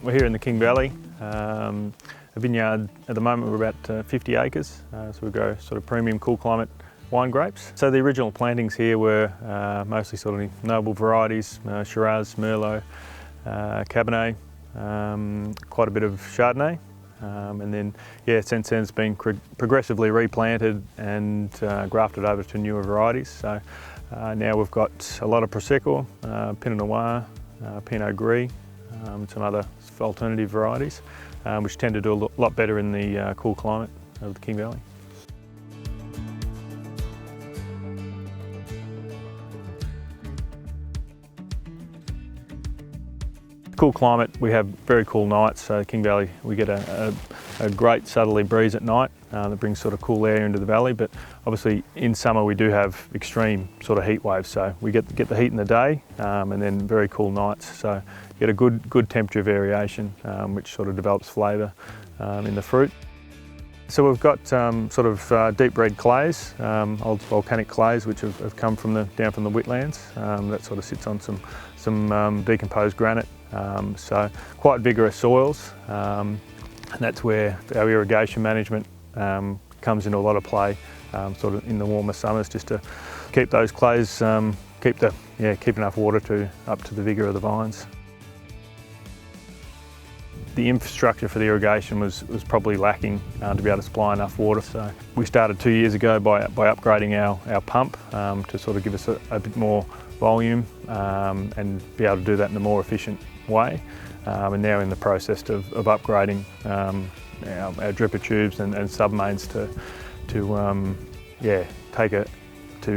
We're here in the King Valley. A vineyard at the moment we're about 50 acres, so we grow sort of premium cool climate wine grapes. So the original plantings here were mostly sort of noble varieties, Shiraz, Merlot, Cabernet, quite a bit of Chardonnay. And then, since then it's been progressively replanted and grafted over to newer varieties. So now we've got a lot of Prosecco, Pinot Noir, Pinot Gris, some other alternative varieties, which tend to do a lot better in the cool climate of the King Valley. Cool climate, we have very cool nights. So King Valley, we get a great southerly breeze at night that brings sort of cool air into the valley, but obviously in summer we do have extreme sort of heat waves. So we get the heat in the day and then very cool nights. So you get a good temperature variation, which sort of develops flavour in the fruit. So we've got sort of deep red clays, old volcanic clays, which have come down from the wetlands. That sort of sits on some decomposed granite. So quite vigorous soils, and that's where our irrigation management comes into a lot of play, sort of in the warmer summers, just to keep those clays, keep enough water up to the vigour of the vines. The infrastructure for the irrigation was probably lacking to be able to supply enough water. So we started 2 years ago by upgrading our pump to sort of give us a bit more volume and be able to do that in a more efficient way. And now in the process of upgrading our dripper tubes and submains to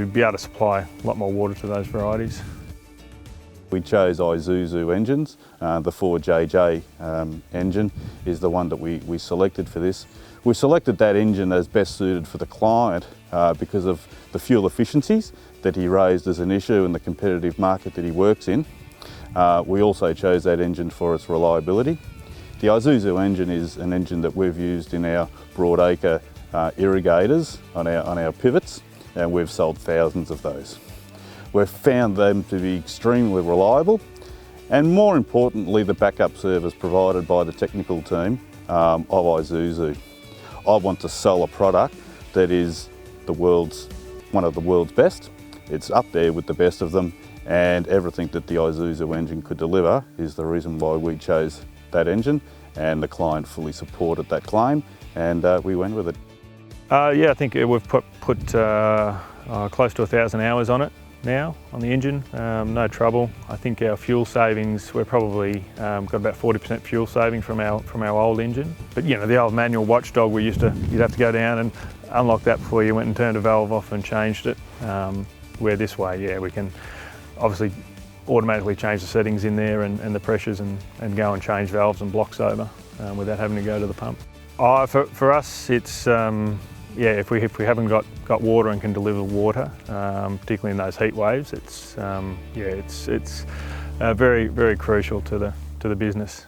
be able to supply a lot more water to those varieties. We chose Isuzu engines. The 4JJ engine is the one that we selected for this. We selected that engine as best suited for the client because of the fuel efficiencies that he raised as an issue in the competitive market that he works in. We also chose that engine for its reliability. The Isuzu engine is an engine that we've used in our broadacre irrigators on our pivots, and we've sold thousands of those. We've found them to be extremely reliable, and more importantly, the backup service provided by the technical team of Isuzu. I want to sell a product that is one of the world's best. It's up there with the best of them, and everything that the Isuzu engine could deliver is the reason why we chose that engine, and the client fully supported that claim, and we went with it. I think we've put close to 1,000 hours on it now on the engine, no trouble. I think our fuel savings, we're probably got about 40% fuel saving from our old engine. But the old manual watchdog, you'd have to go down and unlock that before you went and turned a valve off and changed it. Where this way, we can obviously automatically change the settings in there and the pressures and go and change valves and blocks over without having to go to the pump. For us, it's if we haven't got water and can deliver water, particularly in those heat waves, it's very crucial to the business.